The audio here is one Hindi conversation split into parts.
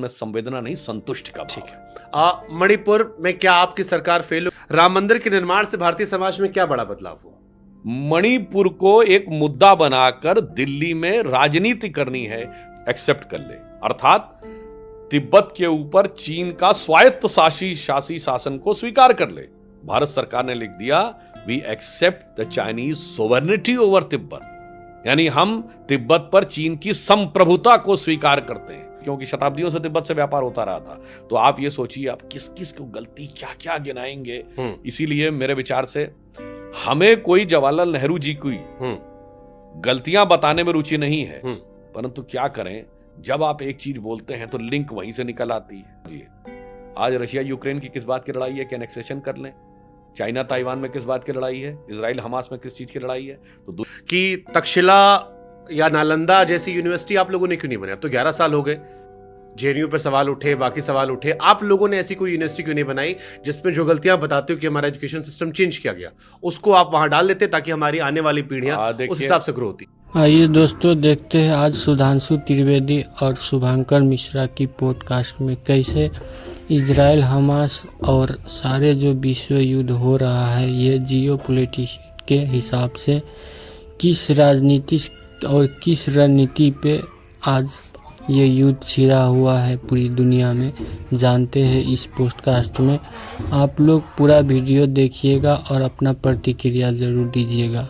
में संवेदना नहीं, संतुष्ट का भाव है। मणिपुर में क्या आपकी सरकार फेल हुई? राम मंदिर के निर्माण से भारतीय समाज में क्या बड़ा बदलाव हुआ? मणिपुर को एक मुद्दा बनाकर दिल्ली में राजनीति करनी है, एक्सेप्ट कर ले, अर्थात तिब्बत के ऊपर चीन का स्वायत्त शासी शासन को स्वीकार कर ले। भारत सरकार ने लिख दिया, we accept the Chinese sovereignty over Tibet, यानी हम तिब्बत पर चीन की संप्रभुता को स्वीकार करते हैं, क्योंकि शताब्दियों से तिब्बत से व्यापार होता रहा था। तो आप ये सोचिए, आप किस किस को गलती क्या क्या गिनाएंगे। इसीलिए मेरे विचार से हमें कोई जवाहरलाल नेहरू जी की गलतियां बताने में रुचि नहीं है, परंतु क्या करें, जब आप एक चीज बोलते हैं तो लिंक वहीं से निकल आती है। आज रशिया यूक्रेन की किस बात की लड़ाई है कि एनेक्सेशन कर लें, चाइना ताइवान में किस बात की लड़ाई है, इजराइल हमास में किस चीज की लड़ाई है। तो कि तक्षशिला या नालंदा जैसी यूनिवर्सिटी आप लोगों ने क्यों नहीं बनाई? अब तो 11 साल हो गए, जेएनयू पे सवाल उठे, बाकी सवाल उठे, आप लोगों ने ऐसी कोई यूनिवर्सिटी क्यों नहीं बनाई जिसमें जो गलतियां बताते हो कि हमारा एजुकेशन सिस्टम चेंज किया गया, उसको आप वहां डाल देते ताकि हमारी आने वाली पीढ़ियां उस हिसाब से ग्रो होती। आइए दोस्तों, देखते हैं आज सुधांशु त्रिवेदी और शुभांकर मिश्रा की पॉडकास्ट में कैसे इजराइल हमास और सारे जो विश्व युद्ध हो रहा है, ये जियोपॉलिटिक्स के हिसाब से किस राजनीति और किस रणनीति पे आज ये युद्ध छिड़ा हुआ है पूरी दुनिया में, जानते हैं इस पॉडकास्ट में। आप लोग पूरा वीडियो देखिएगा और अपना प्रतिक्रिया ज़रूर दीजिएगा।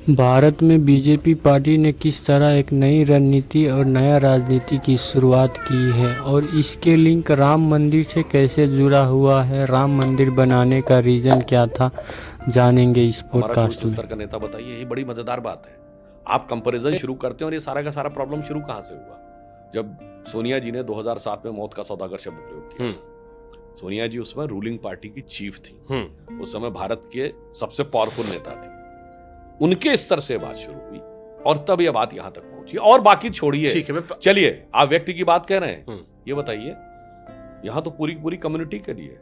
भारत में बीजेपी पार्टी ने किस तरह एक नई रणनीति और नया राजनीति की शुरुआत की है और इसके लिंक राम मंदिर से कैसे जुड़ा हुआ है, राम मंदिर बनाने का रीजन क्या था, जानेंगे इस पॉडकास्ट में। स्तर का नेता बताइए, यही बड़ी मजेदार बात है। आप कंपैरिजन शुरू करते हैं और ये सारा का सारा प्रॉब्लम शुरू कहां से हुआ? जब सोनिया जी ने 2007 में मौत का सौदागर शब्द प्रयोग किया। सोनिया जी उस समय रूलिंग पार्टी की चीफ थी, उस समय भारत के सबसे पावरफुल नेता थी, उनके स्तर से बात शुरू हुई और तब यह बात यहां तक पहुंची। और बाकी छोड़िए, चलिए आप व्यक्ति की बात कह रहे हैं, ये बताइए, यहां तो पूरी पूरी कम्युनिटी के लिए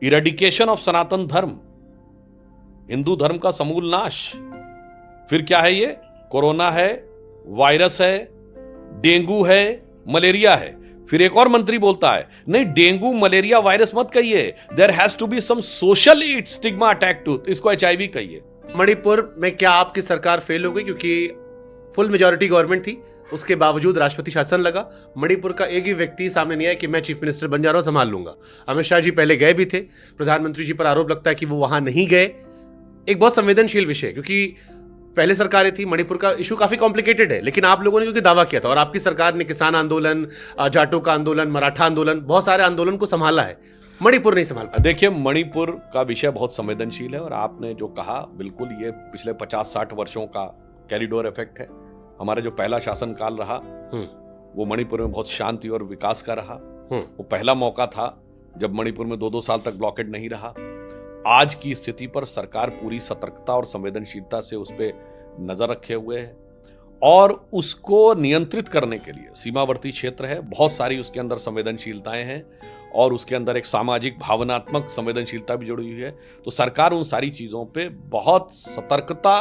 इरेडिकेशन ऑफ सनातन धर्म, हिंदू धर्म का समूल नाश। फिर क्या है ये? कोरोना है, वायरस है, डेंगू है, मलेरिया है। फिर एक और मंत्री बोलता है, नहीं डेंगू मलेरिया वायरस मत कहिए, there has to be some social stigma attack to, इसको एचआईवी कहिए। मणिपुर में क्या आपकी सरकार फेल हो गई? क्योंकि फुल मेजॉरिटी गवर्नमेंट थी, उसके बावजूद राष्ट्रपति शासन लगा। मणिपुर का एक भी व्यक्ति सामने नहीं आया कि मैं चीफ मिनिस्टर बन जा रहा हूं, संभाल लूंगा। अमित शाह जी पहले गए भी थे, प्रधानमंत्री जी पर आरोप लगता है कि वो वहां नहीं गए। एक बहुत संवेदनशील विषय, क्योंकि पहले सरकारें थी, मणिपुर का इशू काफी कॉम्प्लिकेटेड है, लेकिन आप लोगों ने क्योंकि दावा किया था और आपकी सरकार ने किसान आंदोलन, जाटों का आंदोलन, मराठा आंदोलन, बहुत सारे आंदोलन को संभाला है, मणिपुर नहीं संभाल पाया। देखिए, मणिपुर का विषय बहुत संवेदनशील है और आपने जो कहा बिल्कुल, ये पिछले 50-60 वर्षों का कैरिडोर इफेक्ट है। हमारा जो पहला शासनकाल रहा वो मणिपुर में बहुत शांति और विकास का रहा। वो पहला मौका था जब मणिपुर में 2-2 साल तक ब्लॉकेड नहीं रहा। आज की स्थिति पर सरकार पूरी सतर्कता और संवेदनशीलता से उस पर नजर रखे हुए है और उसको नियंत्रित करने के लिए सीमावर्ती क्षेत्र है, बहुत सारी उसके अंदर संवेदनशीलताएं हैं और उसके अंदर एक सामाजिक भावनात्मक संवेदनशीलता भी जुड़ी हुई है। तो सरकार उन सारी चीजों पे बहुत सतर्कता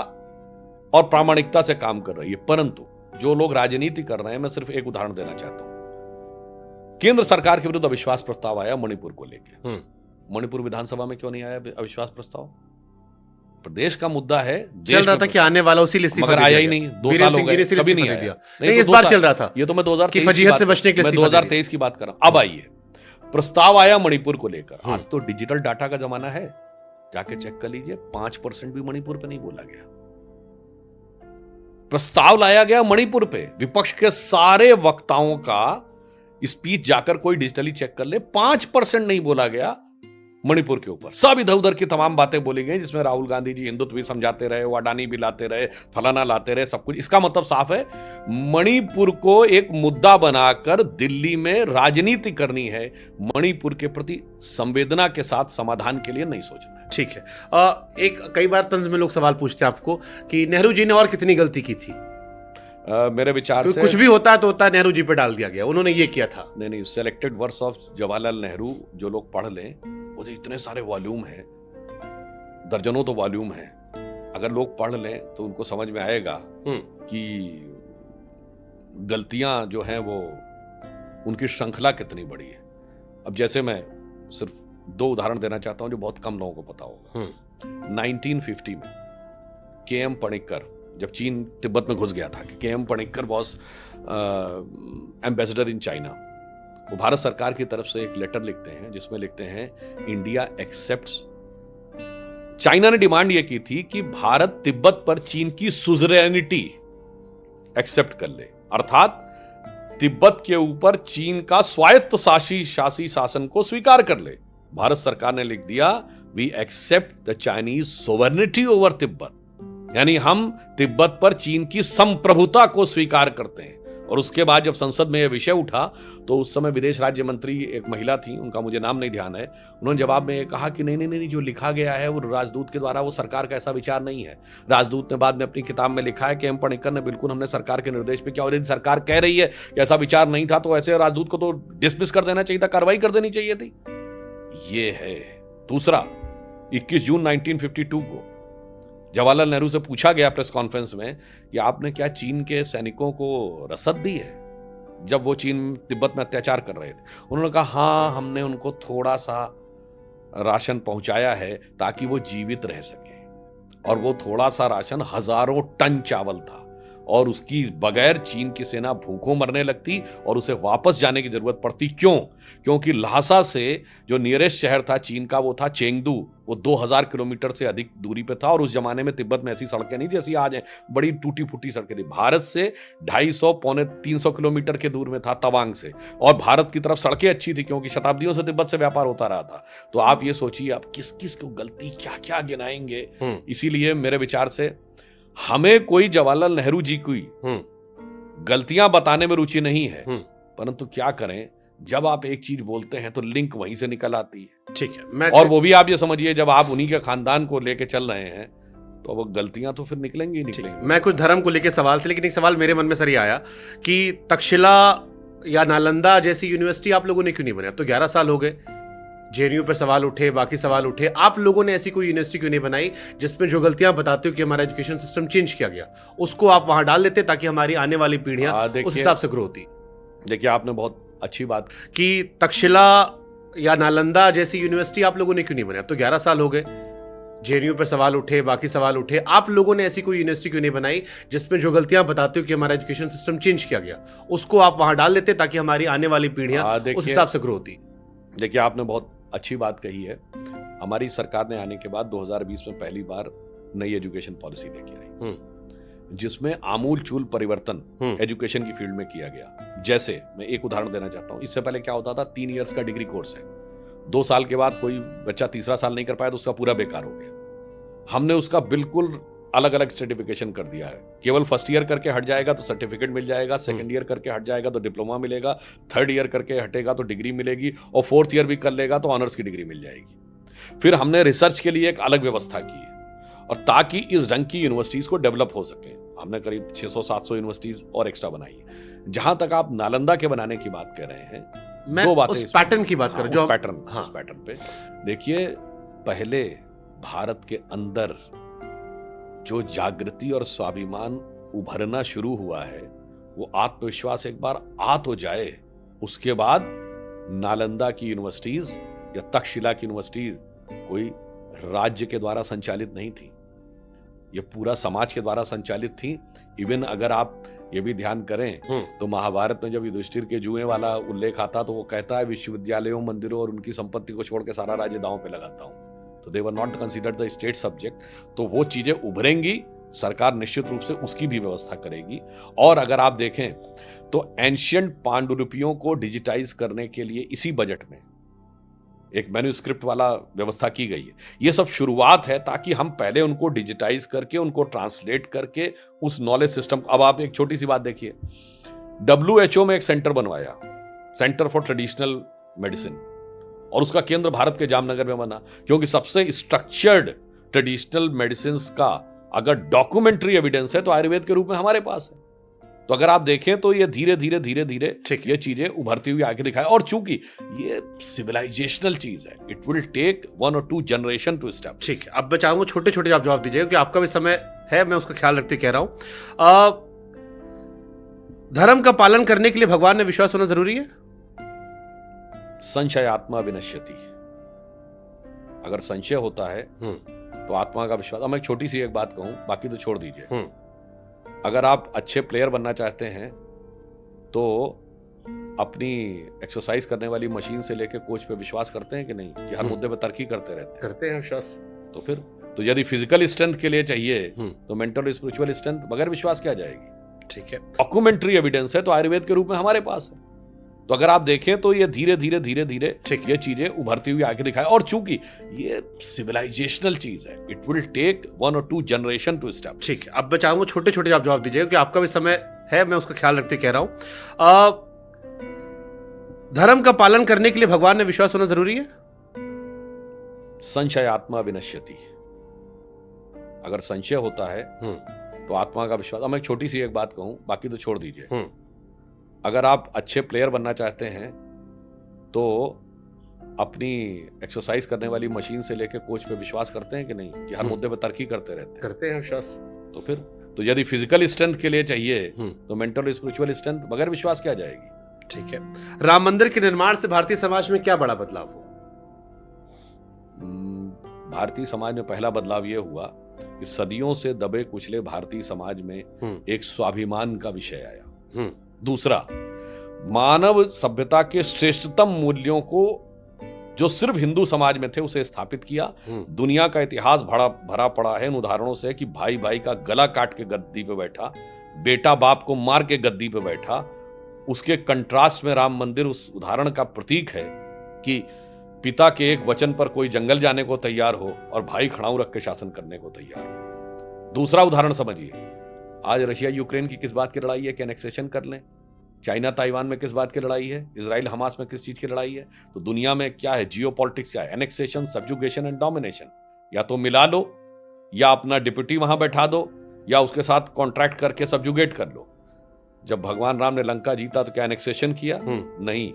और प्रामाणिकता से काम कर रही है। परंतु जो लोग राजनीति कर रहे हैं, मैं सिर्फ एक उदाहरण देना चाहता हूं। केंद्र सरकार के विरुद्ध अविश्वास प्रस्ताव आया मणिपुर को लेकर, मणिपुर विधानसभा में क्यों नहीं आया अविश्वास प्रस्ताव? प्रदेश का मुद्दा है, चल रहा था कि आने वाला, उसी लिए मगर आया ही नहीं। 2 साल हो गए, कभी नहीं आया। नहीं, इस बार चल रहा था। ये तो मैं 2023 फजीहत से बचने के लिए 2023 की बात कर रहा हूं। अब आइए, प्रस्ताव आया मणिपुर को लेकर। आज तो डिजिटल डाटा का जमाना है, जाके चेक कर लीजिए, 5% भी मणिपुर पे नहीं बोला गया। प्रस्ताव लाया गया मणिपुर पे, विपक्ष के सारे वक्ताओं का स्पीच जाकर कोई डिजिटली चेक कर ले, 5% नहीं बोला गया मणिपुर के ऊपर। सब इधर उधर की तमाम बातें बोली गई, जिसमें राहुल गांधी जी हिंदुत्व भी समझाते रहे, अडानी भी लाते रहे, फलाना लाते रहे, सब कुछ। इसका मतलब साफ है, मणिपुर को एक मुद्दा बनाकर दिल्ली में राजनीति करनी है। मणिपुर के प्रति संवेदना के साथ समाधान के लिए नहीं सोचना है। ठीक है। एक कई बार तंज में लोग सवाल पूछते हैं आपको कि नेहरू जी ने और कितनी गलती की थी? मेरे विचार से कुछ भी होता है तो होता है, नेहरू जी पे डाल दिया गया, उन्होंने ये किया था। नहीं, selected works of Jawaharlal Nehru जो लोग पढ़ लें, वो तो इतने सारे वॉल्यूम है, दर्जनों तो वॉल्यूम है। अगर लोग पढ़ लें तो उनको समझ में आएगा कि गलतियां जो हैं वो उनकी श्रृंखला कितनी बड़ी है। अब जैसे मैं सिर्फ 2 उदाहरण देना चाहता हूं जो बहुत कम लोगों को पता होगा। 1950 में के.एम. पणिक्कर, जब चीन तिब्बत में घुस गया था, KM. Panikkar was ambassador in China. वो भारत सरकार की तरफ से एक लेटर लिखते हैं जिसमें लिखते हैं इंडिया एक्सेप्ट्स। चाइना ने डिमांड यह की थी कि भारत तिब्बत पर चीन की सुजरेनिटी एक्सेप्ट कर ले, अर्थात तिब्बत के ऊपर चीन का स्वायत्त शासी शासन को स्वीकार कर ले। भारत सरकार ने लिख दिया we accept the Chinese sovereignty over Tibet, यानी हम तिब्बत पर चीन की संप्रभुता को स्वीकार करते हैं। और उसके बाद जब संसद में यह विषय उठा तो उस समय विदेश राज्य मंत्री एक महिला थी, उनका मुझे नाम नहीं ध्यान है, उन्होंने जवाब में कहा कि नहीं, जो लिखा गया है वो राजदूत के द्वारा, वो सरकार का ऐसा विचार नहीं है। राजदूत ने बाद में अपनी किताब में लिखा है कि एम पणिक्कर ने बिल्कुल हमने सरकार के निर्देश पे किया, और यदि सरकार कह रही है कि ऐसा विचार नहीं था तो ऐसे राजदूत को तो डिसमिस कर देना चाहिए था, कार्रवाई कर देनी चाहिए थी। ये है। दूसरा, 21 जून 1952 को जवाहरलाल नेहरू से पूछा गया प्रेस कॉन्फ्रेंस में कि आपने क्या चीन के सैनिकों को रसद दी है जब वो चीन तिब्बत में अत्याचार कर रहे थे। उन्होंने कहा हाँ, हमने उनको थोड़ा सा राशन पहुंचाया है ताकि वो जीवित रह सके, और वो थोड़ा सा राशन हजारों टन चावल था, और उसकी बगैर चीन की सेना भूखों मरने लगती और उसे वापस जाने की जरूरत पड़ती। क्यों? क्योंकि ल्हासा से जो नियरेस्ट शहर था चीन का वो था चेंगडू, वो 2000 किलोमीटर से अधिक दूरी पे था, और उस जमाने में तिब्बत में ऐसी सड़कें नहीं जैसी आज हैं, बड़ी टूटी फूटी सड़कें थी। भारत से 250 पौने 300 किलोमीटर के दूर में था तवांग से, और भारत की तरफ सड़कें अच्छी थी क्योंकि शताब्दियों से तिब्बत से व्यापार होता रहा था। तो आप ये सोचिए आप किस किस को गलती क्या क्या गिनाएंगे। इसीलिए मेरे विचार से हमें कोई जवाहरलाल नेहरू जी की गलतियां बताने में रुचि नहीं है, परंतु क्या करें, जब आप एक चीज बोलते हैं तो लिंक वहीं से निकल आती है। ठीक है, और वो भी आप ये समझिए जब आप उन्हीं के खानदान को लेके चल रहे हैं तो वो गलतियां तो फिर निकलेंगी। मैं कुछ धर्म को लेके सवाल थे, लेकिन एक सवाल मेरे मन में सर ये आया कि तक्षशिला या नालंदा जैसी यूनिवर्सिटी आप लोगों ने क्यों नहीं बनाई? अब तो 11 साल हो गए, जेएनयू पे सवाल उठे, बाकी सवाल उठे, आप लोगों ने ऐसी कोई यूनिवर्सिटी क्यों नहीं बनाई जिसमें जो गलतियां बताते हो कि हमारा एजुकेशन सिस्टम चेंज किया गया, उसको आप वहां डाल देते ताकि हमारी आने वाली पीढ़ियां उस हिसाब से ग्रो होती। देखिए, आपने बहुत अच्छी बात कि तक्षशिला या नालंदा जैसी यूनिवर्सिटी आप लोगों ने क्यों नहीं बनाई? अब तो 11 साल हो गए, जेएनयू पे सवाल उठे, बाकी सवाल उठे, आप लोगों ने ऐसी कोई यूनिवर्सिटी क्यों नहीं बनाई जिसमें जो गलतियां बताते हो कि हमारा एजुकेशन सिस्टम चेंज किया गया, उसको आप वहां डाल देते ताकि हमारी आने वाली पीढ़ियां उस हिसाब से ग्रो होती। देखिए, आपने बहुत अच्छी बात कही है। हमारी सरकार ने आने के बाद 2020 में पहली बार नई एजुकेशन पॉलिसी लेके आई जिसमें आमूलचूल परिवर्तन एजुकेशन की फील्ड में किया गया। जैसे मैं एक उदाहरण देना चाहता हूं, इससे पहले क्या होता था, 3 इयर्स का डिग्री कोर्स है, 2 साल के बाद कोई बच्चा तीसरा साल नहीं कर पाया तो उसका पूरा बेकार हो गया। हमने उसका बिल्कुल अलग अलग सर्टिफिकेशन कर दिया है। केवल फर्स्ट ईयर करके हट जाएगा तो सर्टिफिकेट मिल जाएगा, सेकंड ईयर करके हट जाएगा तो डिप्लोमा मिलेगा, थर्ड ईयर करके हटेगा तो डिग्री मिलेगी, और फोर्थ ईयर भी कर लेगा तो ऑनर्स की डिग्री मिल जाएगी। फिर हमने रिसर्च के लिए एक अलग व्यवस्था की है, और ताकि इस ढंग की यूनिवर्सिटीज को डेवलप हो सके हमने करीब 600-700 यूनिवर्सिटीज और एक्स्ट्रा बनाई है। जहां तक आप नालंदा के बनाने की बात कर रहे हैं, मैं 2 बातें उस पैटर्न की बात कर रहा हूं, उस पैटर्न पे देखिए, पहले भारत के अंदर जो जागृति और स्वाभिमान उभरना शुरू हुआ है, वो आत्मविश्वास एक बार आ तो जाए, उसके बाद नालंदा की यूनिवर्सिटीज या तक्षशिला की यूनिवर्सिटीज कोई राज्य के द्वारा संचालित नहीं थी, ये पूरा समाज के द्वारा संचालित थी। इवन अगर आप ये भी ध्यान करें तो महाभारत में जब युधिष्ठिर के जुए वाला उल्लेख आता तो वो कहता है विश्वविद्यालयों, मंदिरों और उनकी संपत्ति को छोड़ के सारा राज्य दांव पे लगाता हूं। तो they were not considered the state subject. तो वो चीजें उभरेंगी, सरकार निश्चित रूप से उसकी भी व्यवस्था करेगी। और अगर आप देखें तो एंशियंट पांडुलिपियों को डिजिटाइज करने के लिए इसी बजट में एक मैन्यूस्क्रिप्ट वाला व्यवस्था की गई है। ये सब शुरुआत है ताकि हम पहले उनको डिजिटाइज करके, उनको ट्रांसलेट करके उस नॉलेज सिस्टम। अब आप एक छोटी सी बात देखिए, WHO में एक सेंटर बनवाया, सेंटर फॉर ट्रेडिशनल मेडिसिन, और उसका केंद्र भारत के जामनगर में बना, क्योंकि सबसे स्ट्रक्चर्ड ट्रेडिशनल मेडिसिन का अगर डॉक्यूमेंट्री एविडेंस है तो आयुर्वेद के रूप में हमारे पास है। तो अगर आप देखें तो ये धीरे धीरे धीरे धीरे ये चीजें उभरती हुई आगे दिखाए, और चूंकि ये सिविलाइजेशनल चीज है, it will take 1 or 2 generation to establish. ठीक है, अब मैं चाहूंगा छोटे छोटे आप जवाब दीजिएगा क्योंकि आपका भी समय है, मैं उसका ख्याल रखते कह रहा हूं। धर्म का पालन करने के लिए भगवान में विश्वास होना जरूरी है? संशयात्मा विनश्यति। अगर संशय होता है तो आत्मा का विश्वास। अब मैं छोटी सी एक बात कहूं, बाकी तो छोड़ दीजिए। अगर आप अच्छे प्लेयर बनना चाहते हैं तो अपनी एक्सरसाइज करने वाली मशीन से लेकर कोच पे विश्वास करते हैं कि नहीं, कि हर मुद्दे पे तरक्की करते रहते हैं? करते हैं विश्वास। तो फिर तो यदि फिजिकल स्ट्रेंथ के लिए चाहिए तो मेंटल और स्पिरिचुअल स्ट्रेंथ बगैर विश्वास क्या जाएगी? ठीक है। डॉक्यूमेंट्री एविडेंस है तो आयुर्वेद के रूप में हमारे पास है। तो अगर आप देखें तो ये धीरे धीरे धीरे धीरे ये चीजें उभरती हुई आगे दिखाए। और चूंकि ये सिविलाइजेशनल चीज है, it will take 1 or 2 generation to step. ठीक है, अब मैं चाहूंगा छोटे छोटे आप जवाब दीजिएगा, क्योंकि आपका भी समय है, मैं उसका ख्याल रखते कह रहा हूं। धर्म का पालन करने के लिए भगवान में विश्वास होना जरूरी है? संशयात्मा विनश्यति। अगर संशय होता है तो आत्मा का विश्वास। अब मैं छोटी सी एक बात कहूं, बाकी तो छोड़ दीजिए। अगर आप अच्छे प्लेयर बनना चाहते हैं तो अपनी एक्सरसाइज करने वाली मशीन से लेकर कोच पे विश्वास करते हैं कि नहीं, कि हर मुद्दे पे तरक्की करते रहते हैं? करते हैं विश्वास। तो फिर तो यदि फिजिकल स्ट्रेंथ के लिए चाहिए तो मेंटल और स्पिरिचुअल स्ट्रेंथ बगैर विश्वास क्या जाएगी? ठीक है। राम मंदिर के निर्माण से भारतीय समाज में क्या बड़ा बदलाव हुआ? भारतीय समाज में पहला बदलाव यह हुआ कि सदियों से दबे कुचले भारतीय समाज में एक स्वाभिमान का विषय आया। दूसरा, मानव सभ्यता के श्रेष्ठतम मूल्यों को जो सिर्फ हिंदू समाज में थे उसे स्थापित किया। दुनिया का इतिहास भरा पड़ा है इन उदाहरणों से कि भाई भाई का गला काट के गद्दी पे बैठा, बेटा बाप को मार के गद्दी पे बैठा। उसके कंट्रास्ट में राम मंदिर उस उदाहरण का प्रतीक है कि पिता के एक वचन पर कोई जंगल जाने को तैयार हो और भाई खड़ाऊ रख के शासन करने को तैयार हो। दूसरा उदाहरण समझिए, आज रशिया यूक्रेन की किस बात की लड़ाई है कि एनेक्सेशन कर लें? चाइना ताइवान में किस बात की लड़ाई है? इजराइल हमास में किस चीज की लड़ाई है? तो दुनिया में क्या है? जियोपॉलिटिक्स क्या है? Annexation, subjugation and domination. या तो मिला लो, या अपना डिप्यूटी वहां बैठा दो, या उसके साथ कॉन्ट्रैक्ट करके सब्जुगेट कर लो। जब भगवान राम ने लंका जीता तो क्या एनेक्सेशन किया? नहीं।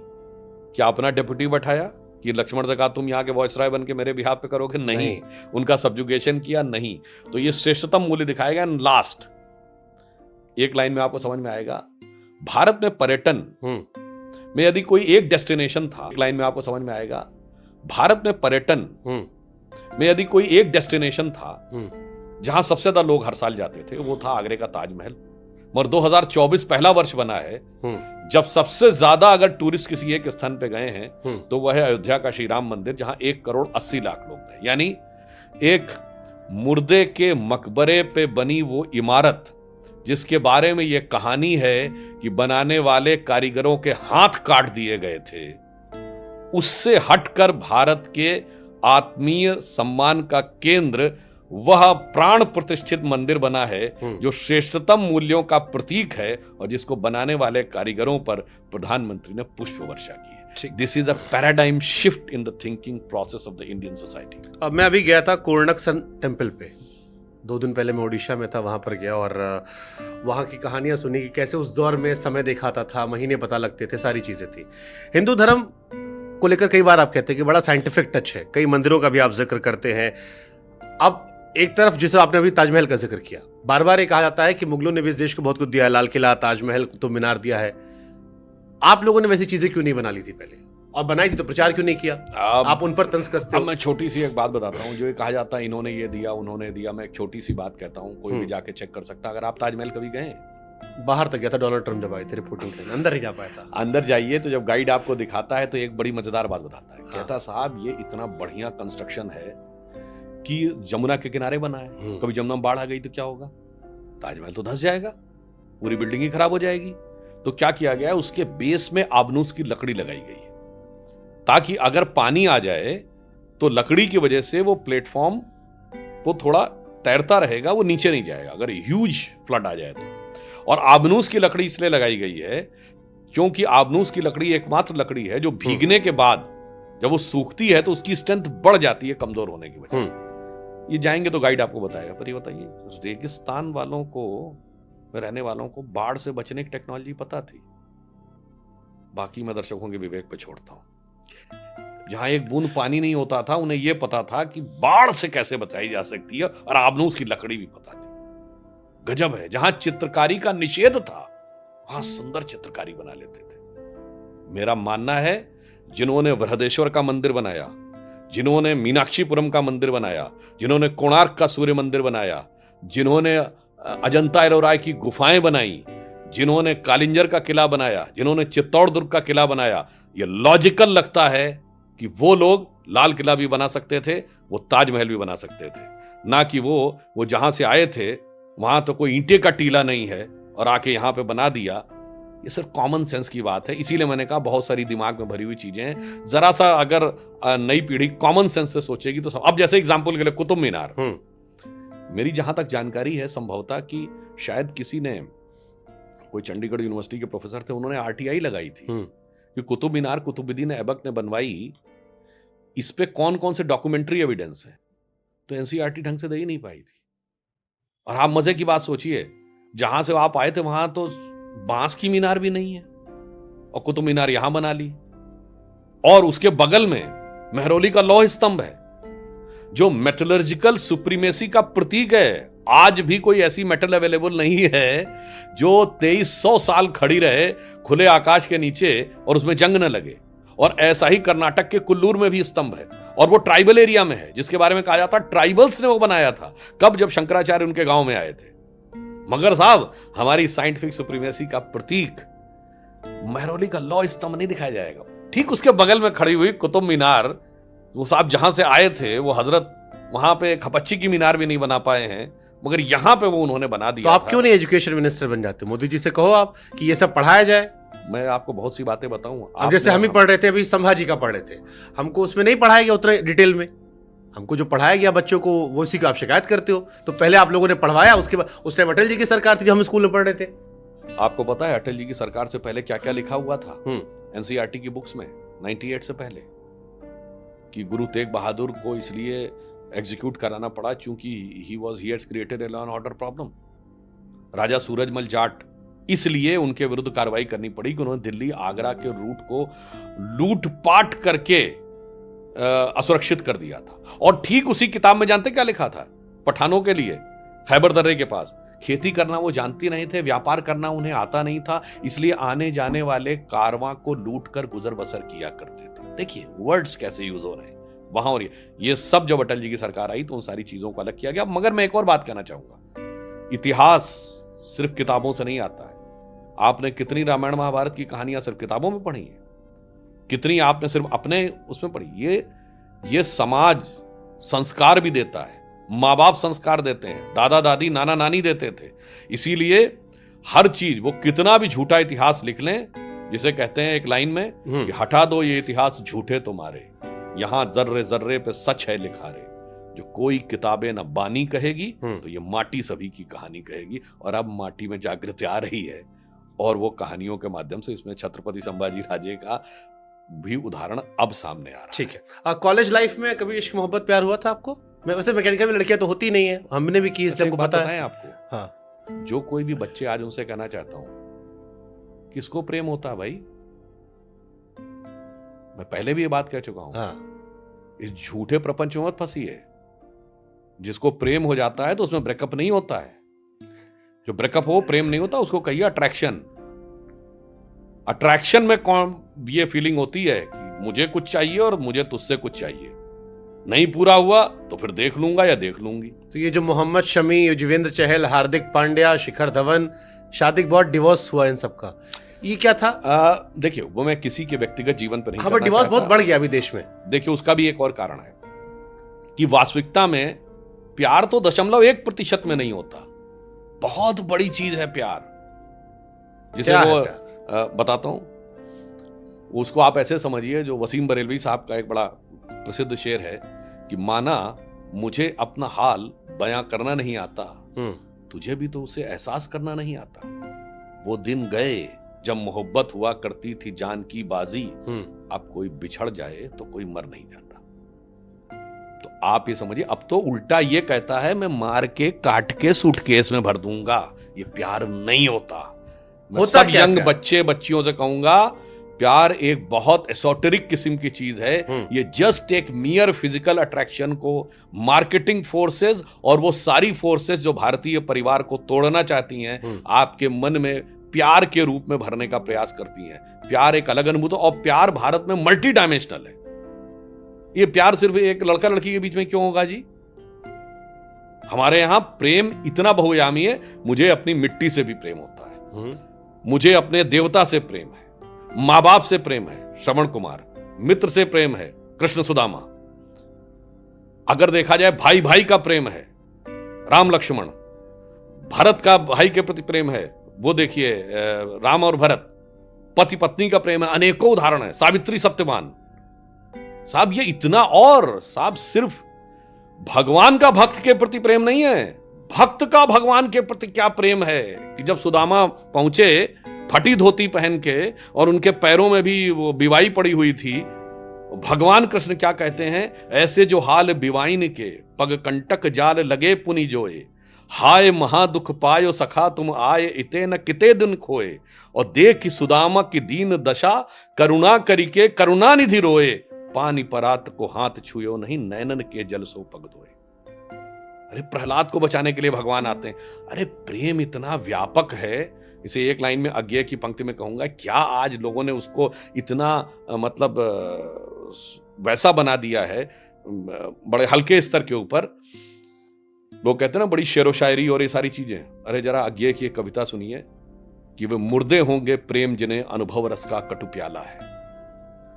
क्या अपना डिप्यूटी बैठाया कि लक्ष्मण से कहा तुम यहाँ के वॉइसरॉय बन के मेरे बिहाफ पे करोगे? नहीं। उनका सब्जुगेशन किया? नहीं। तो ये श्रेष्ठतम मूल्य दिखाएगा। एंड लास्ट एक लाइन में आपको समझ में आएगा, भारत में पर्यटन में यदि कोई एक डेस्टिनेशन था, एक लाइन में आपको समझ में आएगा, भारत में पर्यटन में यदि कोई एक डेस्टिनेशन था जहां सबसे ज्यादा लोग हर साल जाते थे, वो था आगरे का ताजमहल। मगर 2024 पहला वर्ष बना है जब सबसे ज्यादा अगर टूरिस्ट किसी एक स्थान पे गए हैं तो वह है अयोध्या का श्री राम मंदिर, जहां 1,80,00,000 लोग गए। यानी एक मुर्दे के मकबरे पे बनी वो इमारत जिसके बारे में यह कहानी है कि बनाने वाले कारीगरों के हाथ काट दिए गए थे, उससे हटकर भारत के आत्मीय सम्मान का केंद्र वह प्राण प्रतिष्ठित मंदिर बना है जो श्रेष्ठतम मूल्यों का प्रतीक है और जिसको बनाने वाले कारीगरों पर प्रधानमंत्री ने पुष्प वर्षा की है। This is a paradigm shift in the thinking process of the Indian society. अब मैं अभी गया था कोणार्क सन टेम्पल पे, 2 दिन पहले मैं ओडिशा में था, वहां पर गया और वहां की कहानियां सुनी कि कैसे उस दौर में समय दिखाता था, महीने पता लगते थे, सारी चीजें थी। हिंदू धर्म को लेकर कई बार आप कहते हैं कि बड़ा साइंटिफिक टच है, कई मंदिरों का भी आप जिक्र करते हैं। अब एक तरफ जिसे आपने अभी ताजमहल का जिक्र किया, बार बार ये कहा जाता है कि मुगलों ने भी इस देश को बहुत कुछ दिया है, लाल किला, ताजमहल, कुतुब मीनार दिया है। आप लोगों ने वैसी चीजें क्यों नहीं बना ली थी पहले, और बनाई थी तो प्रचार क्यों नहीं किया? आप उन पर तंज कसते हो। मैं छोटी सी एक बात बताता हूँ, जो ये कहा जाता है इन्होंने ये दिया उन्होंने दिया, मैं एक छोटी सी बात कहता हूँ, कोई भी जाके चेक कर सकता है। अगर आप ताजमहल कभी गए? बाहर तक गया था, डोनाल्ड ट्रम्प जब आए थे रिपोर्टिंग करने, अंदर नहीं जा पाया था। अंदर जाइए तो जब गाइड आपको दिखाता है तो एक बड़ी मजेदार बात बताता है, कहता साहब ये इतना बढ़िया कंस्ट्रक्शन है कि जमुना के किनारे बना है, कभी जमुना में बाढ़ आ गई तो क्या होगा? ताजमहल तो धंस जाएगा, पूरी बिल्डिंग ही खराब हो जाएगी। तो क्या किया गया है, उसके बेस में आबनूस की लकड़ी लगाई गई है ताकि अगर पानी आ जाए तो लकड़ी की वजह से वो प्लेटफॉर्म वो थोड़ा तैरता रहेगा, वो नीचे नहीं जाएगा अगर ह्यूज फ्लड आ जाए तो। और आबनूस की लकड़ी इसलिए लगाई गई है क्योंकि आबनूस की लकड़ी एकमात्र लकड़ी है जो भीगने के बाद जब वो सूखती है तो उसकी स्ट्रेंथ बढ़ जाती है कमजोर होने की वजह। ये जाएंगे तो गाइड आपको बताएगा। पर ये बताइए, रेगिस्तान वालों को, रहने वालों को बाढ़ से बचने की टेक्नोलॉजी पता थी? बाकी मैं दर्शकों के विवेक पे छोड़ता हूं। जहां एक बूंद पानी नहीं होता था उन्हें यह पता था कि बाढ़ से कैसे बचाई जा सकती है, और आबनूस की लकड़ी भी पता थी। गजब है, जहां चित्रकारी का निषेध था वहां सुंदर चित्रकारी बना लेते थे। मेरा मानना है जिन्होंने बृहदेश्वर का मंदिर बनाया, जिन्होंने मीनाक्षीपुरम का मंदिर बनाया, जिन्होंने कोणार्क का सूर्य मंदिर बनाया, जिन्होंने अजंता एलोरा की गुफाएं बनाई, जिन्होंने कालिंजर का किला बनाया, जिन्होंने चित्तौड़ दुर्ग का किला बनाया, ये लॉजिकल लगता है कि वो लोग लाल किला भी बना सकते थे, वो ताजमहल भी बना सकते थे, ना कि वो जहां से आए थे वहां तो कोई ईंटे का टीला नहीं है और आके यहां पे बना दिया। ये सिर्फ कॉमन सेंस की बात है। इसीलिए मैंने कहा बहुत सारी दिमाग में भरी हुई चीजें हैं, जरा सा अगर नई पीढ़ी कॉमन सेंस से सोचेगी तो सब। अब जैसे एग्जांपल के लिए कुतुब मीनार, मेरी जहां तक जानकारी है संभवतः कि शायद किसी ने, कोई चंडीगढ़ यूनिवर्सिटी के प्रोफेसर थे, उन्होंने आरटीआई लगाई थी कि कुतुब मीनार कुतुबुद्दीन ऐबक ने बनवाई, इस पे कौन कौन से डॉक्यूमेंट्री एविडेंस है, तो एनसीईआरटी ढंग से दे ही नहीं पाई थी। और आप मजे की बात सोचिए, जहां से आप आए थे वहां तो बांस की मीनार भी नहीं है और कुतुब मीनार यहां बना ली। और उसके बगल में मेहरौली का लौह स्तंभ है जो मेटलर्जिकल सुप्रीमेसी का प्रतीक है। आज भी कोई ऐसी मेटल अवेलेबल नहीं है जो 2300 साल खड़ी रहे खुले आकाश के नीचे और उसमें जंग न लगे। और ऐसा ही कर्नाटक के कुल्लूर में भी स्तंभ है और वो ट्राइबल एरिया में है, जिसके बारे में कहा जाता है ट्राइबल्स ने वो बनाया था। कब? जब शंकराचार्य उनके गांव में आए थे। मगर साहब, हमारी साइंटिफिक सुप्रीमेसी का प्रतीक मेहरौली का लौह स्तंभ नहीं दिखाया जाएगा। ठीक उसके बगल में खड़ी हुई कुतुब मीनार, वो साहब जहां से आए थे वो हजरत वहां पे खपच्ची की मीनार भी नहीं बना पाए हैं, मगर यहां पे वो उन्होंने बना दिया। तो आप क्यों नहीं एजुकेशन मिनिस्टर बन जाते? मोदी जी से कहो आप कि ये सब पढ़ाया जाए। मैं आपको बहुत सी बातें बताऊं। अब जैसे हम ही पढ़ रहे थे, अभी संभाजी का पढ़ रहे थे, हमको उसमें नहीं पढ़ाया गया उतना डिटेल में। हमको जो पढ़ाया गया बच्चों को वो उसी को आप शिकायत करते हो। तो पहले आप लोगों ने पढ़वाया, उसके बाद उस टाइम अटल जी की सरकार थी जब हम स्कूल में पढ़ रहे थे। आपको पता है अटल जी की सरकार से पहले क्या क्या लिखा हुआ था एनसीईआरटी की बुक्स में 98 से पहले? कि गुरु तेग बहादुर को इसलिए एग्जीक्यूट कराना पड़ा क्योंकि he has created a law and order problem. Raja Surajmal Jat, इसलिए उनके विरुद्ध कार्रवाई करनी पड़ी कि उन्होंने दिल्ली आगरा के रूट को लूटपाट करके असुरक्षित कर दिया था। और ठीक उसी किताब में जानते क्या लिखा था? पठानों के लिए खैबर दर्रे के पास खेती करना वो जानती नहीं थे, व्यापार करना उन्हें आता नहीं था, इसलिए आने जाने वाले कारवां को लूट कर गुजर बसर किया करते थे। देखिए वर्ड्स कैसे यूज हो रहे हैं वहां। और ये सब जब अटल जी की सरकार आई तो उन सारी चीजों को अलग किया गया। मगर मैं एक और बात कहना चाहूंगा, इतिहास सिर्फ किताबों से नहीं आता है। आपने कितनी रामायण महाभारत की कहानियां सिर्फ किताबों में पढ़ी है? कितनी आपने सिर्फ अपने उसमें पढ़ी? ये समाज संस्कार भी देता है, माँ बाप संस्कार देते हैं, दादा दादी नाना नानी देते थे। इसीलिए हर चीज, वो कितना भी झूठा इतिहास लिख लें, जिसे कहते हैं एक लाइन में कि हटा दो ये इतिहास झूठे तुम्हारे, यहां जर्रे जर्रे पे सच है लिखा रे। जो कोई किताबें न बानी कहेगी तो ये माटी सभी की कहानी कहेगी। और अब माटी में जागृति आ रही है और वो कहानियों के माध्यम से, इसमें छत्रपति संभाजी राजे का भी उदाहरण अब सामने आ रहा है। ठीक है। कॉलेज लाइफ में कभी इश्क मोहब्बत प्यार हुआ था आपको? मैं वैसे मैकेनिकल में लड़कियां तो होती नहीं है, हमने भी की, इसलिए हमको पता है आपको। हाँ, जो कोई भी बच्चे आज उनसे कहना चाहता हूं, किसको प्रेम होता है भाई? मैं पहले भी ये बात कह चुका हूं। हाँ। इस झूठे प्रपंच में मत फंसिए। जिसको प्रेम हो जाता है तो उसमें ब्रेकअप नहीं होता है। जो ब्रेकअप हो, प्रेम नहीं होता, उसको कहिए अट्रैक्शन। अट्रैक्शन में कौन ये फीलिंग होती है कि मुझे कुछ चाहिए और मुझे तुझसे कुछ चाहिए, नहीं पूरा हुआ तो फिर देख लूंगा या देख लूंगी। तो ये जो मोहम्मद शमी, युजवेंद्र चहल, हार्दिक पांड्या, शिखर धवन, शादी के बाद डिवोर्स हुआ, इन सबका ये क्या था? देखिए, वो मैं किसी के व्यक्तिगत जीवन पर नहीं। हाँ, पर डिवोर्स बहुत बढ़ गया अभी देश में। देखिए, उसका भी एक और कारण है कि वास्तविकता में प्यार तो 0.1% में नहीं होता। बहुत बड़ी चीज है प्यार, जिसे वो बताता हूं। उसको आप ऐसे समझिए, जो वसीम बरेलवी साहब का एक बड़ा प्रसिद्ध शेर है कि माना मुझे अपना हाल बयां करना नहीं आता, तुझे भी तो उसे एहसास करना नहीं आता। वो दिन गए जब मोहब्बत हुआ करती थी जान की बाजी, अब कोई बिछड़ जाए तो कोई मर नहीं जाता। तो आप ये समझिए, अब तो उल्टा ये कहता है मैं मार के काट के सूटकेस में भर दूंगा। ये प्यार नहीं होता। मैं सब यंग बच्चे बच्चियों से कहूंगा, प्यार एक बहुत एसोटेरिक किस्म की चीज है। ये जस्ट एक मियर फिजिकल अट्रैक्शन को मार्केटिंग फोर्सेस और वो सारी फोर्सेस जो भारतीय परिवार को तोड़ना चाहती हैं, आपके मन में प्यार के रूप में भरने का प्रयास करती हैं। प्यार एक अलग अनुभूति, और प्यार भारत में मल्टी डायमेंशनल है। ये प्यार सिर्फ एक लड़का लड़की के बीच में क्यों होगा जी? हमारे यहां प्रेम इतना बहुआयामी है। मुझे अपनी मिट्टी से भी प्रेम होता है, मुझे अपने देवता से प्रेम है, मां बाप से प्रेम है श्रवण कुमार, मित्र से प्रेम है कृष्ण सुदामा, अगर देखा जाए भाई भाई का प्रेम है राम लक्ष्मण, भरत का भाई के प्रति प्रेम है, वो देखिए राम और भरत, पति पत्नी का प्रेम है, अनेकों उदाहरण है, सावित्री सत्यवान। साहब ये इतना, और साहब सिर्फ भगवान का भक्त के प्रति प्रेम नहीं है, भक्त का भगवान के प्रति क्या प्रेम है कि जब सुदामा पहुंचे फटी धोती पहन के और उनके पैरों में भी वो बिवाई पड़ी हुई थी, भगवान कृष्ण क्या कहते हैं, ऐसे जो हाल बिवाइन के पग कंटक जाल लगे पुनि जोए, हाय महादुख पायो सखा तुम आए इते न किते दिन खोए, और देख कि सुदामा की दीन दशा करुणा करी के करुणा निधि रोए, पानी परात को हाथ छुयो नहीं नैनन के जल सो पग धोए। अरे प्रहलाद को बचाने के लिए भगवान आते हैं। अरे प्रेम इतना व्यापक है, इसे एक लाइन में अज्ञेय की पंक्ति में कहूंगा, क्या आज लोगों ने उसको इतना मतलब वैसा बना दिया है बड़े हल्के स्तर के ऊपर। लोग कहते हैं ना बड़ी शेरो शायरी और ये सारी चीजें। अरे जरा अज्ञेय की एक कविता सुनिए कि वे मुर्दे होंगे प्रेम जिन्हें अनुभव रस का कटु प्याला है,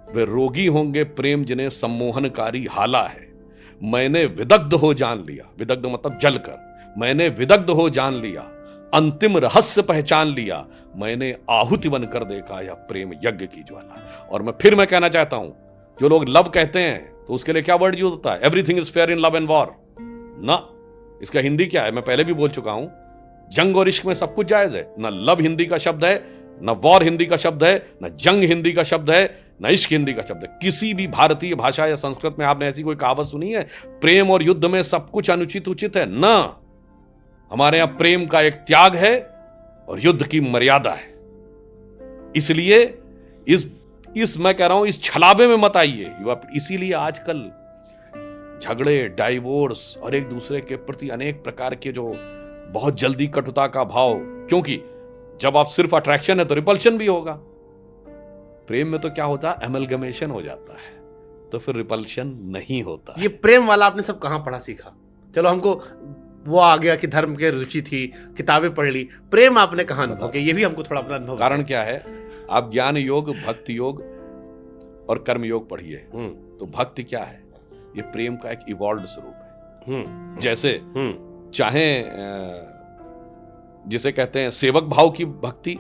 वे रोगी होंगे प्रेम जिन्हें सम्मोहनकारी हाला है, मैंने विदग्ध हो जान लिया, विदग्ध मतलब जलकर, मैंने विदग्ध हो जान लिया, अंतिम रहस्य पहचान लिया, मैंने आहुति बनकर देखा यह प्रेम यज्ञ की ज्वाला। और मैं कहना चाहता हूं, जो लोग लव कहते हैं तो उसके लिए क्या वर्ड यूज होता है? Everything is fair in love and war ना। इसका हिंदी क्या है? मैं पहले भी बोल चुका हूं, जंग और इश्क में सब कुछ जायज है। ना लव हिंदी का शब्द है, ना वॉर हिंदी का शब्द है, ना जंग हिंदी का शब्द है, ना इश्क हिंदी का शब्द है। किसी भी भारतीय भाषा या संस्कृत में आपने ऐसी कोई कहावत सुनी है प्रेम और युद्ध में सब कुछ अनुचित उचित है? ना, हमारे यहां प्रेम का एक त्याग है और युद्ध की मर्यादा है। इसलिए इस मैं कह रहा हूं इस छलावे में मत आइए। इसीलिए आजकल झगड़े, डाइवोर्स और एक दूसरे के प्रति अनेक प्रकार के जो बहुत जल्दी कटुता का भाव, क्योंकि जब आप सिर्फ अट्रैक्शन है तो रिपल्शन भी होगा। प्रेम में तो क्या होता है, एमलगमेशन हो जाता है, तो फिर रिपल्शन नहीं होता। ये प्रेम वाला आपने सब कहां पढ़ा सीखा? चलो हमको वो आ गया कि धर्म की रुचि थी, किताबें पढ़ ली, प्रेम आपने कहां अनुभव किया? ये भी हमको थोड़ा अपना अनुभव। कारण क्या है, आप ज्ञान योग, भक्ति योग और कर्म योग पढ़िए तो भक्ति क्या है, ये प्रेम का एक इवॉल्व्ड स्वरूप है। जैसे चाहे जिसे कहते हैं सेवक भाव की भक्ति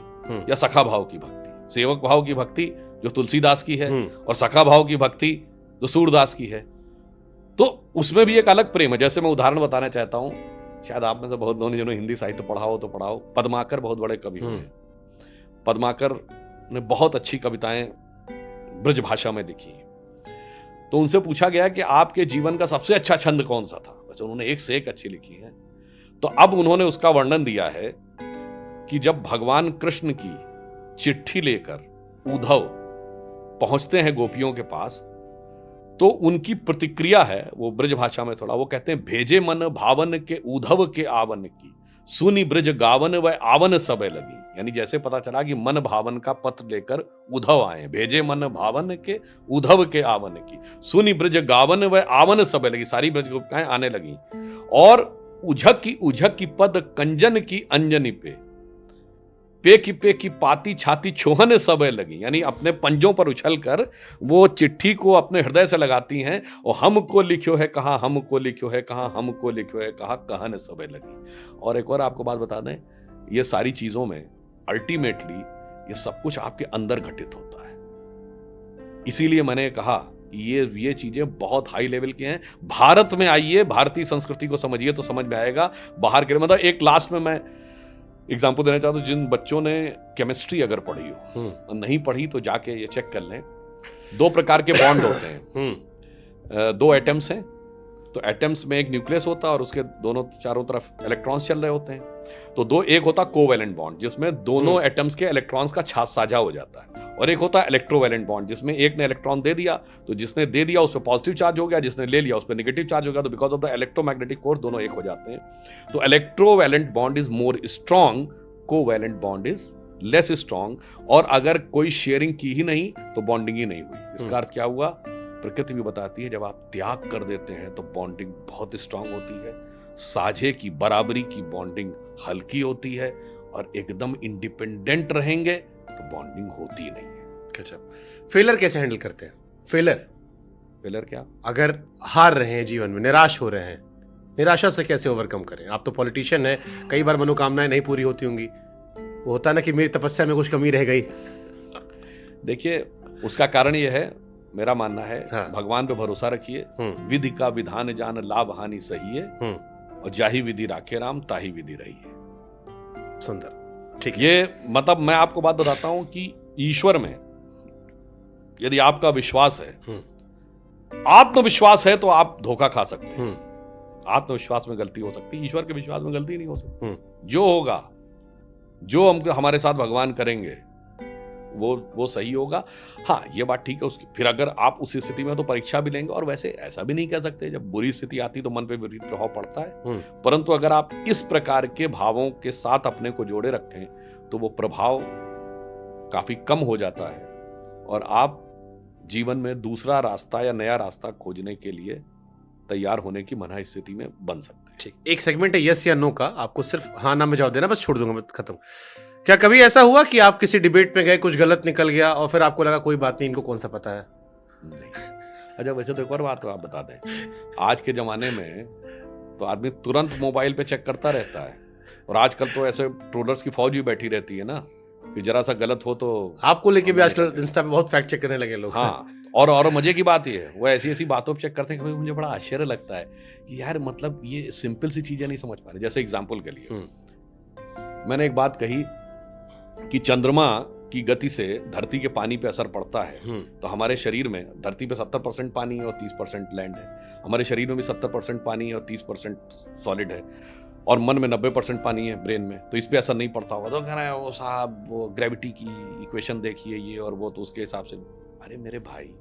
या सखा भाव की भक्ति। सेवक भाव की भक्ति जो तुलसीदास की है और सखा भाव की भक्ति जो सूरदास की है, तो उसमें भी एक अलग प्रेम है। जैसे मैं उदाहरण बताना चाहता हूं, शायद आप में से बहुत लोगों ने जिन्होंने हिंदी साहित्य पढ़ा हो तो पढ़ाओ, पद्माकर बहुत बड़े कवि हुए हैं। पद्माकर ने बहुत अच्छी कविताएं ब्रज भाषा में लिखी। तो उनसे पूछा गया कि आपके जीवन का सबसे अच्छा छंद कौन सा था? वैसे उन्होंने एक से एक अच्छी लिखी है। तो अब उन्होंने उसका वर्णन दिया है कि जब भगवान कृष्ण की चिट्ठी लेकर उद्धव पहुंचते हैं गोपियों के पास, तो उनकी प्रतिक्रिया है वो ब्रज भाषा में थोड़ा, वो कहते हैं भेजे मन भावन के उद्धव के आवन की, सुनी ब्रज गावन व आवन सब लगी। यानी जैसे पता चला कि मन भावन का पत्र लेकर उद्धव आए, भेजे मन भावन के उद्धव के आवन की, सुनी ब्रज गावन व आवन सब लगी, सारी ब्रज गोपिकाएं आने लगी। और उझक की पद कंजन की अंजनी पे की पाती छाती छोहन सब लगी। यानी अपने पंजों पर उछलकर वो चिट्ठी को अपने हृदय से लगाती हैं, और हमको लिखो है कहाँ, हमको लिखो है कहाँ, हमको लिखो है कहाँ, कहन सब लगी। और एक और आपको बात बता दें, ये सारी चीजों में अल्टीमेटली ये सब कुछ आपके अंदर घटित होता है। इसीलिए मैंने कहा ये चीजें बहुत हाई लेवल की हैं। भारत में आइए, भारतीय संस्कृति को समझिए तो समझ में आएगा। बाहर के मतलब एक लास्ट में मैं एग्जाम्पल देना चाहता हूं, जिन बच्चों ने केमिस्ट्री अगर पढ़ी हो, नहीं पढ़ी तो जाके ये चेक कर लें। दो प्रकार के बॉन्ड होते हैं, दो एटम्स हैं, तो एटम्स में एक न्यूक्लियस होता है और उसके दोनों चारों तरफ इलेक्ट्रॉन्स चल रहे होते हैं। तो एक होता कोवैलेंट बॉन्ड जिसमें दोनों एटम्स के इलेक्ट्रॉन्स का साझा हो जाता है, और एक होता है इलेक्ट्रोवैलेंट बॉन्ड जिसमें एक ने इलेक्ट्रॉन दे दिया तो जिसने दे दिया उस पर पॉजिटिव चार्ज हो गया, जिसने ले लिया उस पर नेगेटिव चार्ज हो गया। तो because of the electromagnetic force दोनों एक हो जाते हैं। तो electrovalent bond is more strong, covalent bond is less strong, और अगर कोई शेयरिंग की ही नहीं तो बॉन्डिंग ही नहीं हुई। इसका अर्थ क्या हुआ? प्रकृति भी बताती है जब आप त्याग कर देते हैं तो बॉन्डिंग बहुत स्ट्रांग होती है, साझे की बराबरी की बॉन्डिंग हल्की होती है, और एकदम इंडिपेंडेंट रहेंगे तो बॉन्डिंग होती नहीं है। अच्छा, फेलर कैसे हैंडल करते हैं? फेलर क्या? अगर हार रहे हैं जीवन में, निराश हो रहे हैं, निराशा से कैसे ओवरकम करें? आप तो पॉलिटिशियन हैं, कई बार मनोकामनाएं नहीं पूरी होती होंगी, वो होता ना कि मेरी तपस्या में कुछ कमी रह गई। देखिए, उसका कारण ये है, मेरा मानना है, हाँ। भगवान पे भरोसा रखिए, विधि का विधान जान लाभ हानि सही है, और जाही विधि राखे राम ताही विधि रही है। सुंदर, ठीक है। ये मतलब मैं आपको बात बताता हूं कि ईश्वर में यदि आपका विश्वास है, आत्मविश्वास है, तो आप धोखा खा सकते हैं। आत्मविश्वास में गलती हो सकती है, ईश्वर के विश्वास में गलती नहीं हो सकती। जो होगा, जो हम हमारे साथ भगवान करेंगे वो सही होगा। हाँ, ये बात ठीक है उसकी। फिर अगर आप उस स्थिति में तो परीक्षा भी लेंगे, और वैसे ऐसा भी नहीं कह सकते जब बुरी स्थिति आती तो मन पे विपरीत प्रभाव पड़ता है, परंतु अगर आप इस प्रकार के भावों के साथ अपने को जोड़े रखें तो वो प्रभाव काफी कम हो जाता है, और आप जीवन में दूसरा रास्ता या नया रास्ता खोजने के लिए तैयार होने की मना स्थिति में बन सकते हैं। ठीक, एक सेगमेंट है यस या नो का, आपको सिर्फ हाँ ना में जवाब देना, बस छोड़ दूंगा मैं, खत्म। क्या कभी ऐसा हुआ कि आप किसी डिबेट में गए, कुछ गलत निकल गया और फिर आपको लगा कोई बात नहीं, इनको कौन सा पता है? नहीं। अच्छा, वैसे तो एक और बात तो आप बता दें, आज के जमाने में तो आदमी तुरंत मोबाइल पे चेक करता रहता है, और आजकल तो ऐसे ट्रोलर्स की फौज भी बैठी रहती है ना, कि जरा सा गलत हो तो आपको लेके भी आजकल इंस्टा पे बहुत फैक्ट चेक करने लगे लोग। हाँ, और मजे की बात ये है, वो ऐसी बातों पे चेक करते हैं कि मुझे बड़ा आश्चर्य लगता है कि यार, मतलब ये सिंपल सी चीजें नहीं समझ पा रहे। जैसे एग्जांपल के लिए मैंने एक बात कही कि चंद्रमा की गति से धरती के पानी पे असर पड़ता है, तो हमारे शरीर में धरती पे 70% पानी है और 30% लैंड है। हमारे शरीर में भी 70% पानी है और 30% सॉलिड है, और मन में 90% पानी है, ब्रेन में, तो इस पे असर नहीं पड़ता होगा। तो कह रहा है वो साहब, वो ग्रेविटी की इक्वेशन देखिए ये और वो, तो उसके हिसाब से। अरे मेरे भाई,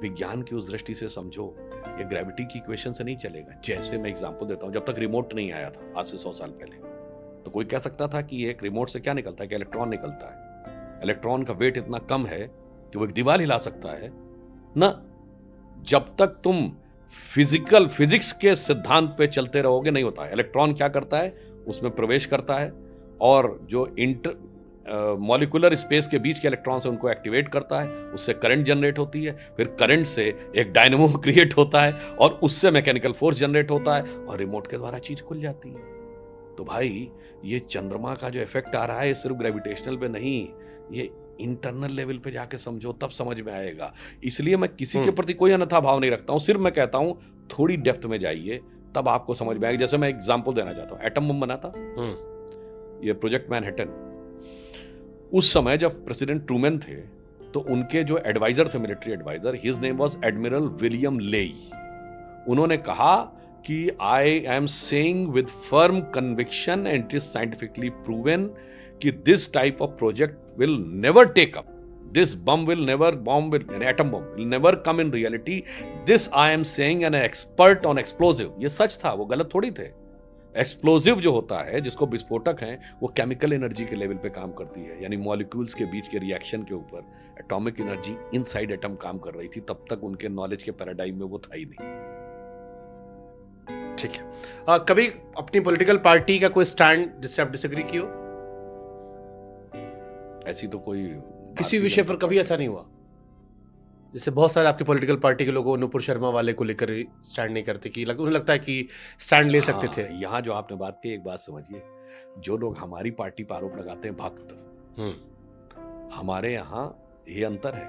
विज्ञान की उस दृष्टि से समझो, ये ग्रेविटी की इक्वेशन से नहीं चलेगा। जैसे मैं एग्जांपल देता हूं, जब तक रिमोट नहीं आया था आज से 100 साल पहले, तो कोई कह सकता था कि एक रिमोट से क्या निकलता है, कि इलेक्ट्रॉन निकलता है। इलेक्ट्रॉन का वेट इतना कम है कि वो एक दीवार हिला सकता है ना। जब तक तुम फिजिक्स के सिद्धांत पे चलते रहोगे नहीं होता है। इलेक्ट्रॉन क्या करता है, उसमें प्रवेश करता है, और जो मॉलिक्यूलर स्पेस के बीच के इलेक्ट्रॉन से उनको एक्टिवेट करता है, उससे करंट जनरेट होती है, फिर करंट से एक डायनेमो क्रिएट होता है, और उससे मैकेनिकल फोर्स जनरेट होता है, और रिमोट के द्वारा चीज खुल जाती है। तो भाई, ये चंद्रमा का जो इफेक्ट आ रहा है, सिर्फ ग्रेविटेशनल पे नहीं, ये इंटरनल लेवल पे जाके समझो, तब समझ में आएगा। इसलिए मैं किसी के प्रति कोई अन्यथा भाव नहीं रखता हूं, सिर्फ मैं कहता हूं थोड़ी डेप्थ में जाइए, तब आपको समझ में आएगा। जैसे मैं एग्जांपल देना चाहता हूं, एटम बम बना था, ये प्रोजेक्ट मैनहट्टन। उस समय जब प्रेसिडेंट ट्रूमैन थे, तो उनके जो एडवाइजर थे, military advisor, his name was admiral William Leahy. उन्होंने कहा कि I am saying with firm conviction and it is scientifically proven कि this type of project will never take up, this bomb will never, an atom bomb will never come in reality. This I am saying an expert on explosive. ये सच था, वो गलत थोड़ी थे। एक्सप्लोजिव जो होता है, जिसको विस्फोटक है, वो केमिकल एनर्जी के लेवल पे काम करती है, यानी मॉलिक्यूल्स के बीच के रिएक्शन के ऊपर एटॉमिक एनर्जी इनसाइड एटम काम कर रही थी। तब तक उनके नॉलेज के पैराडाइम में वो था ही नहीं। ठीक है। कभी अपनी पॉलिटिकल पार्टी का कोई स्टैंड जिससे आप डिसएग्री की हो? ऐसी तो कोई किसी विषय पर कभी ऐसा नहीं हुआ? जैसे बहुत सारे आपके पॉलिटिकल पार्टी के लोग नुपुर शर्मा वाले को लेकर स्टैंड नहीं करते, कि उन्हें लगता है कि स्टैंड ले सकते थे। यहाँ जो आपने बात की, एक बात समझिए, जो लोग हमारी पार्टी पर आरोप लगाते हैं भक्त, हमारे यहाँ ये अंतर है।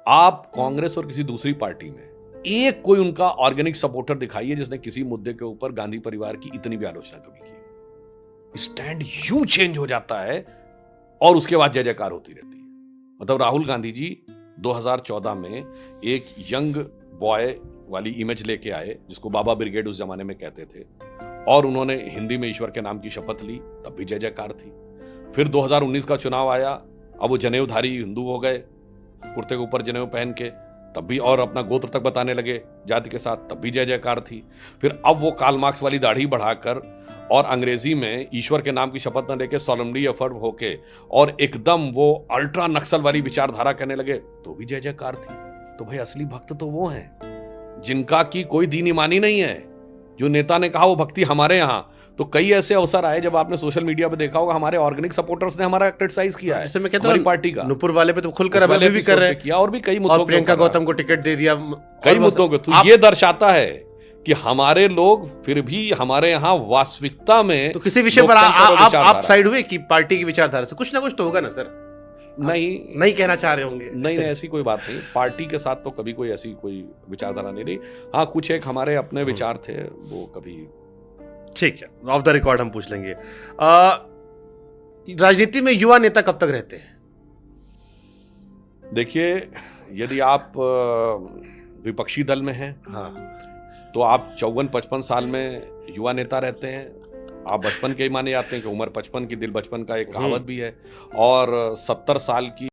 आप कांग्रेस और किसी दूसरी पार्टी में एक कोई उनका ऑर्गेनिक सपोर्टर दिखाइए जिसने किसी मुद्दे के ऊपर गांधी परिवार की इतनी भी आलोचना कभी की। स्टैंड यूं चेंज हो जाता है और उसके बाद जय जयकार होती रहती है। मतलब राहुल गांधी जी 2014 में एक यंग बॉय वाली इमेज लेके आए, जिसको बाबा ब्रिगेड उस जमाने में कहते थे, और उन्होंने हिंदी में ईश्वर के नाम की शपथ ली, तब भी जय जयकार थी। फिर 2019 का चुनाव आया, अब वो जनेऊधारी हिंदू हो गए, कुर्ते के ऊपर जनेऊ पहन के, तब भी, और अपना गोत्र तक बताने लगे जाति के साथ, तब भी जय जयकार थी। फिर अब वो कार्ल मार्क्स वाली दाढ़ी बढ़ाकर और अंग्रेजी में ईश्वर के नाम की शपथ न लेके सोलमली एफर्ट होके और एकदम वो अल्ट्रा नक्सल वाली विचारधारा कहने लगे, तो भी जय जयकार थी। तो भाई असली भक्त तो वो हैं जिनका की कोई दीन ईमानी नहीं है। जो नेता ने कहा वो भक्ति हमारे यहाँ। तो कई ऐसे अवसर आए जब आपने सोशल मीडिया पे देखा होगा, हमारे ऑर्गेनिक सपोर्टर्स ने हमारा क्रिटिसाइज किया है, जैसे मैं कहता हमारी हूं, पार्टी का। नुपुर वाले पे तो खुलकर उस वाले अभी भी कर रहे एपिसोड पे किया, और भी कई हैं, मुद्दों और प्रियंका पे करा। गौतम को टिकट दे दिया, कई मुद्दों को। तो ये दर्शाता है कि हमारे लोग फिर भी हमारे यहाँ वास्तविकता में, तो किसी विषय पर आप साइड हुए कि पार्टी की विचारधारा से कुछ ना कुछ तो होगा ना सर? नहीं कहना चाह रहे होंगे। नहीं, ऐसी कोई बात नहीं। पार्टी के साथ तो कभी कोई ऐसी कोई विचारधारा नहीं रही। हाँ, कुछ एक हमारे अपने विचार थे, वो कभी। ठीक है, ऑफ द रिकॉर्ड हम पूछ लेंगे। राजनीति में युवा नेता कब तक रहते हैं? देखिए, यदि आप विपक्षी दल में हैं, हाँ, तो आप 54-55 साल में युवा नेता रहते हैं। आप बचपन के ही माने जाते हैं कि उम्र 55 की दिल बचपन का एक कहावत भी है। और 70 साल की